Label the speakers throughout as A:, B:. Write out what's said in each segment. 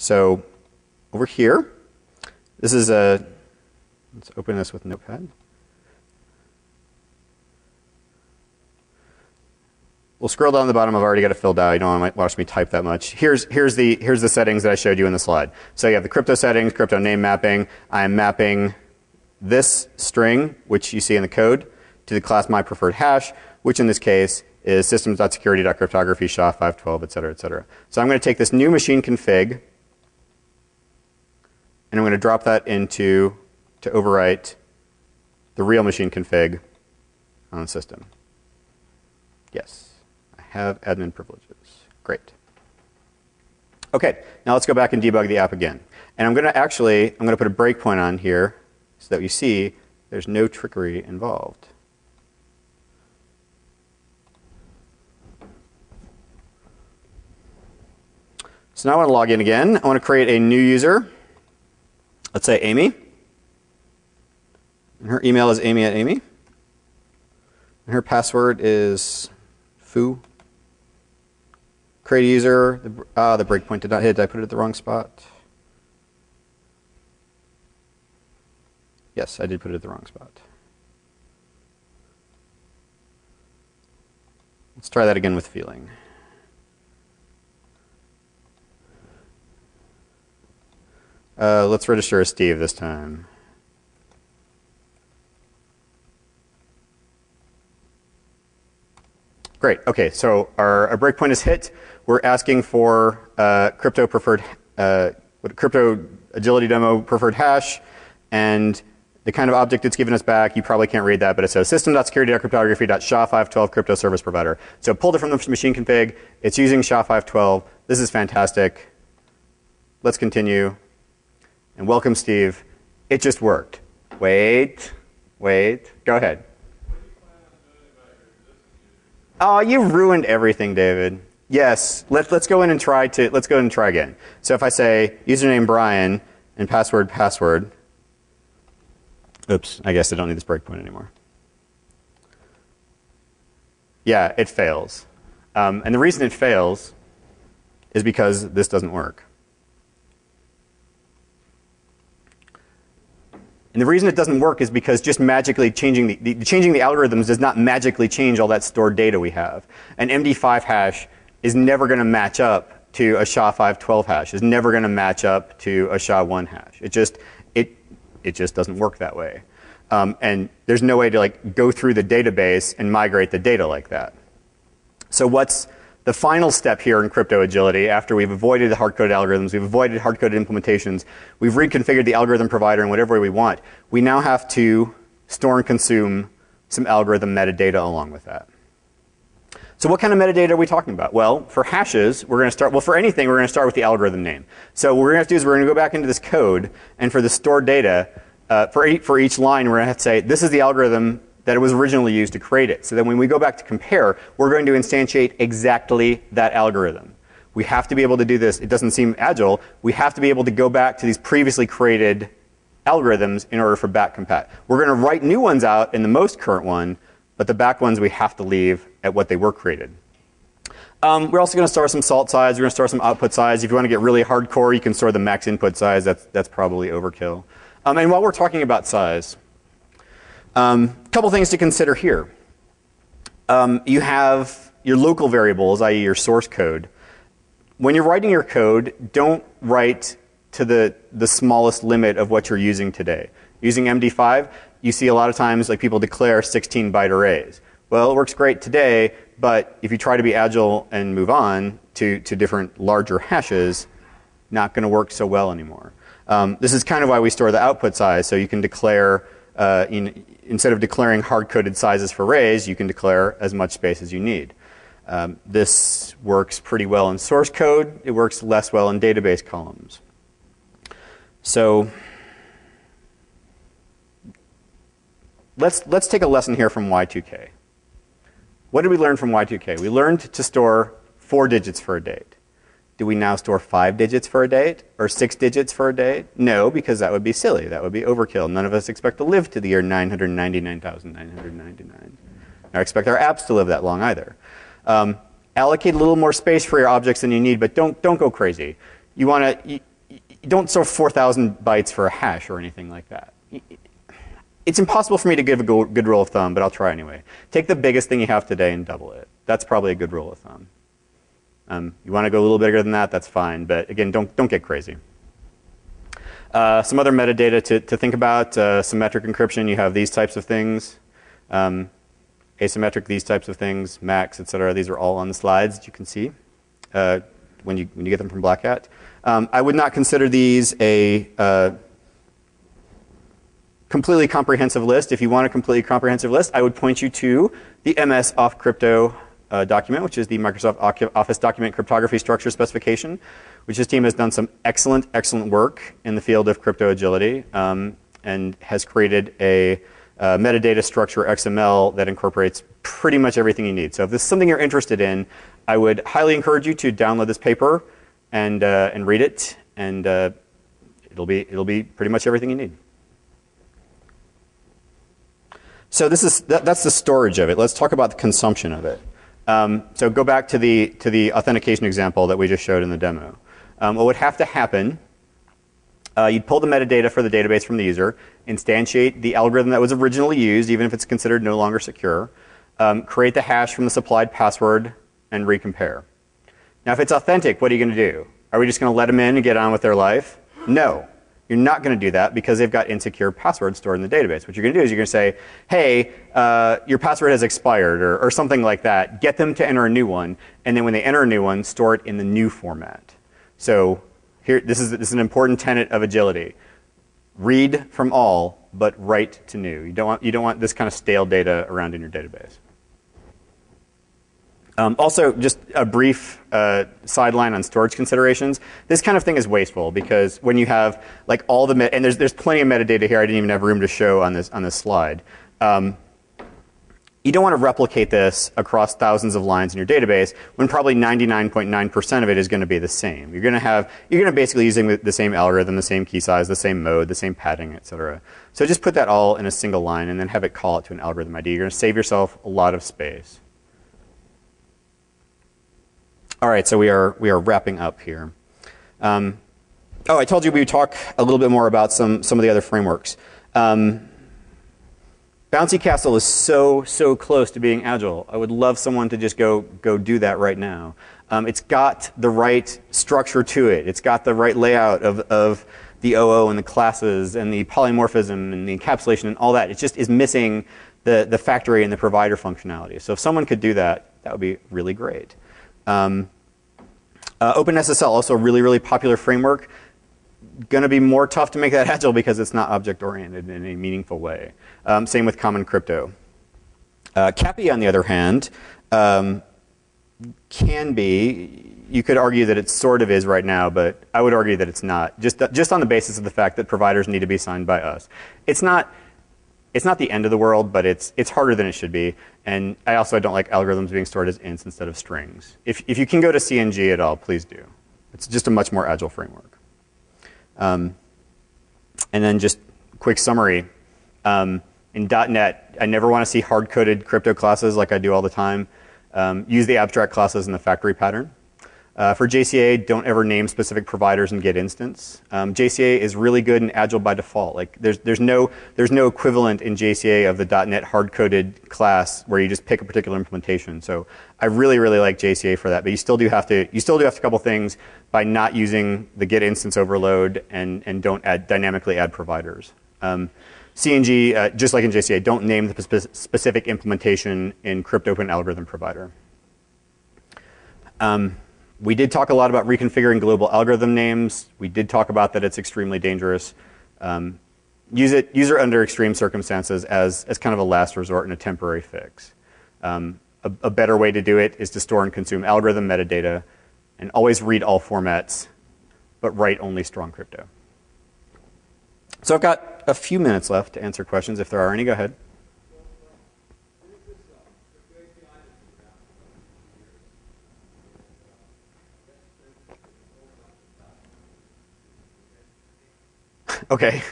A: So over here, this is a, let's open this with Notepad. We'll scroll down to the bottom. I've already got it filled out. You don't want to watch me type that much. Here's the settings that I showed you in the slide. So you have the crypto settings, crypto name mapping. I am mapping this string, which you see in the code, to the class myPreferredHash, which in this case is systems.security.cryptography, SHA-512, et cetera, et cetera. So I'm going to take this new machine config, and I'm going to drop that into to overwrite the real machine config on the system. Yes. Have admin privileges. Great. Okay, now let's go back and debug the app again. And I'm going to put a breakpoint on here so that you see there's no trickery involved. So now I want to log in again. I want to create a new user. Let's say Amy. And her email is amy@amy. And her password is foo. Create a user. The breakpoint did not hit. Did I put it at the wrong spot? Yes, I did put it at the wrong spot. Let's try that again with feeling. Let's register as Steve this time. Great. Okay, so our breakpoint is hit. We're asking for crypto agility demo preferred hash, and the kind of object it's given us back, you probably can't read that, but it says system.security.cryptography.SHA-512 crypto service provider. So it pulled it from the machine config. It's using SHA-512. This is fantastic. Let's continue. And welcome, Steve. It just worked. Wait. Go ahead. Oh, you ruined everything, David. Yes, let's go in and try again. So if I say username Bryan and password. Oops, I guess I don't need this breakpoint anymore. Yeah, it fails. And the reason it fails is because this doesn't work. And the reason it doesn't work is because just magically changing the algorithms does not magically change all that stored data we have. An MD5 hash is never going to match up to a SHA-512 hash. Is never going to match up to a SHA-1 hash. It just doesn't work that way. And there's no way to go through the database and migrate the data like that. So what's the final step here in crypto agility, after we've avoided the hard-coded algorithms, we've avoided hard-coded implementations, we've reconfigured the algorithm provider in whatever way we want, we now have to store and consume some algorithm metadata along with that. So what kind of metadata are we talking about? Well, for hashes, we're going to start, well, for anything, we're going to start with the algorithm name. So what we're going to have to do is we're going to go back into this code, and for the stored data, for each line, we're going to have to say, this is the algorithm that it was originally used to create it. So then when we go back to compare, we're going to instantiate exactly that algorithm. We have to be able to do this. It doesn't seem agile. We have to be able to go back to these previously created algorithms in order for back compat. We're going to write new ones out in the most current one, but the back ones we have to leave at what they were created. We're also going to store some salt size. We're going to store some output size. If you want to get really hardcore, you can store the max input size. That's probably overkill. And while we're talking about size, couple things to consider here. You have your local variables, i.e. your source code. When you're writing your code, don't write to the smallest limit of what you're using today. Using MD5, you see a lot of times people declare 16-byte arrays. Well, it works great today, but if you try to be agile and move on to different larger hashes, not going to work so well anymore. This is kind of why we store the output size, so you can declare instead of declaring hard-coded sizes for arrays, you can declare as much space as you need. This works pretty well in source code. It works less well in database columns. So let's take a lesson here from Y2K. What did we learn from Y2K? We learned to store 4 digits for a date. Do we now store 5 digits for a date or 6 digits for a date? No, because that would be silly. That would be overkill. None of us expect to live to the year 999,999. I expect our apps to live that long either. Allocate a little more space for your objects than you need, but don't go crazy. You want to don't store 4,000 bytes for a hash or anything like that. It's impossible for me to give a good rule of thumb, but I'll try anyway. Take the biggest thing you have today and double it. That's probably a good rule of thumb. You want to go a little bigger than that, that's fine. But again, don't get crazy. Some other metadata to think about. Symmetric encryption, you have these types of things. Asymmetric, these types of things. Max, etc. These are all on the slides that you can see when you get them from Black Hat. I would not consider these a completely comprehensive list. If you want a completely comprehensive list, I would point you to the MS-OFFCRYPTO document, which is the Microsoft Office document cryptography structure specification, which this team has done some excellent work in the field of crypto agility and has created a metadata structure XML that incorporates pretty much everything you need. So if this is something you're interested in, I would highly encourage you to download this paper and read it, and it'll be pretty much everything you need. So that's the storage of it. Let's talk about the consumption of it. So go back to the authentication example that we just showed in the demo. What would have to happen, you'd pull the metadata for the database from the user, instantiate the algorithm that was originally used, even if it's considered no longer secure, create the hash from the supplied password, and recompare. Now, if it's authentic, what are you going to do? Are we just going to let them in and get on with their life? No. You're not going to do that because they've got insecure passwords stored in the database. What you're going to do is you're going to say, hey, your password has expired, or something like that. Get them to enter a new one, and then when they enter a new one, store it in the new format. So here, this is an important tenet of agility. Read from all, but write to new. You don't want this kind of stale data around in your database. Also, just a brief sideline on storage considerations. This kind of thing is wasteful because when you have like all the and there's plenty of metadata here. I didn't even have room to show on this slide. You don't want to replicate this across thousands of lines in your database when probably 99.9% of it is going to be the same. You're going to basically using the same algorithm, the same key size, the same mode, the same padding, etc. So just put that all in a single line and then have it call it to an algorithm ID. You're going to save yourself a lot of space. All right, so we are wrapping up here. Oh, I told you we would talk a little bit more about some of the other frameworks. Bouncy Castle is so close to being agile. I would love someone to just go do that right now. It's got the right structure to it. It's got the right layout of the OO and the classes and the polymorphism and the encapsulation and all that. It just is missing the factory and the provider functionality. So if someone could do that, that would be really great. OpenSSL, also a really popular framework. Going to be more tough to make that agile because it's not object-oriented in a meaningful way. Same with Common Crypto. CAPI, on the other hand, can be. You could argue that it sort of is right now, but I would argue that it's not. Just on the basis of the fact that providers need to be signed by us. It's not the end of the world, but it's harder than it should be. And I also don't like algorithms being stored as ints instead of strings. If you can go to CNG at all, please do. It's just a much more agile framework. And then just quick summary. In .NET, I never want to see hard-coded crypto classes like I do all the time. Use the abstract classes in the factory pattern. For JCA, don't ever name specific providers and get instance. JCA is really good and agile by default. Like there's no equivalent in JCA of the .NET hard-coded class where you just pick a particular implementation. So I really like JCA for that. But you still do have to a couple things by not using the get instance overload and don't dynamically add providers. CNG, just like in JCA, don't name the specific implementation in crypto algorithm provider. We did talk a lot about reconfiguring global algorithm names. We did talk about that it's extremely dangerous. Use it under extreme circumstances as kind of a last resort and a temporary fix. A better way to do it is to store and consume algorithm metadata and always read all formats, but write only strong crypto. So I've got a few minutes left to answer questions if there are any. Go ahead. Okay.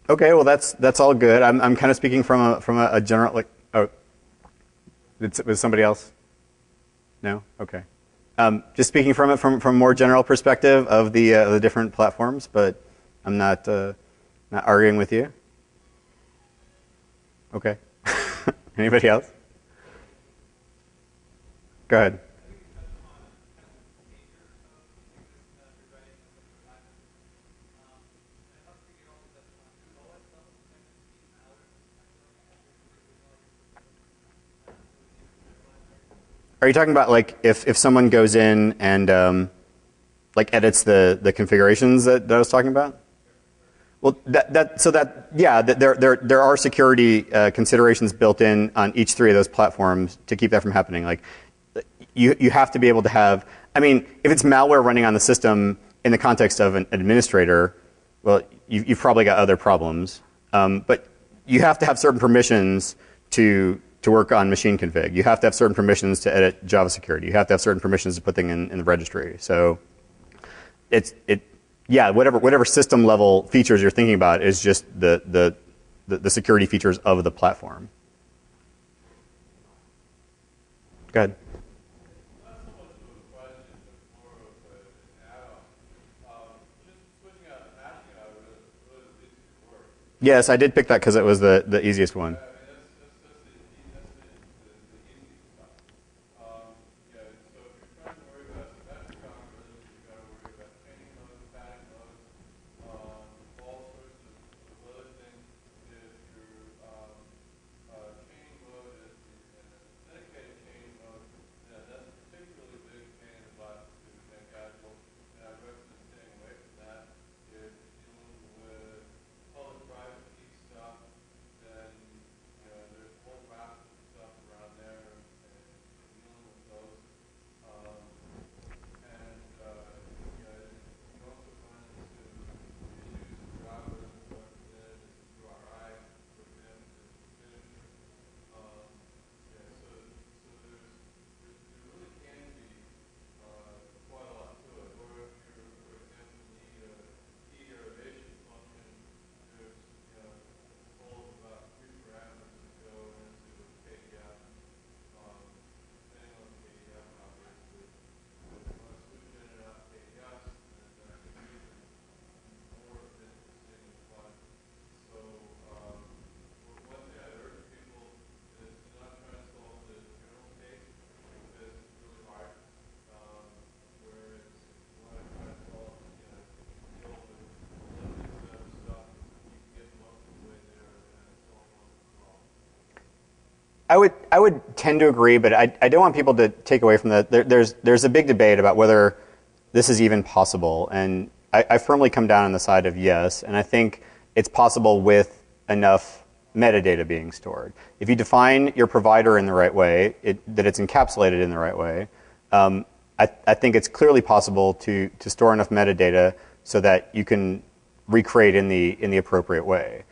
A: Okay, well that's all good. I'm kind of speaking from a general like. Oh, was somebody else? No. Okay. Just speaking from it from a more general perspective of the different platforms, but I'm not arguing with you. Okay. Anybody else? Go ahead. Are you talking about like if someone goes in and like edits the configurations that I was talking about? Well, there are security considerations built in on each three of those platforms to keep that from happening. Like you have to be able to have. I mean, if it's malware running on the system in the context of an administrator, well, you've probably got other problems. But you have to have certain permissions to work on machine config. You have to have certain permissions to edit Java security. You have to have certain permissions to put things in the registry. So yeah, whatever system level features you're thinking about is just the security features of the platform. Go ahead. Yes, I did pick that because it was the easiest one. I would tend to agree, but I don't want people to take away from that. There's a big debate about whether this is even possible, and I firmly come down on the side of yes, and I think it's possible with enough metadata being stored. If you define your provider in the right way, that it's encapsulated in the right way, I think it's clearly possible to store enough metadata so that you can recreate in the appropriate way.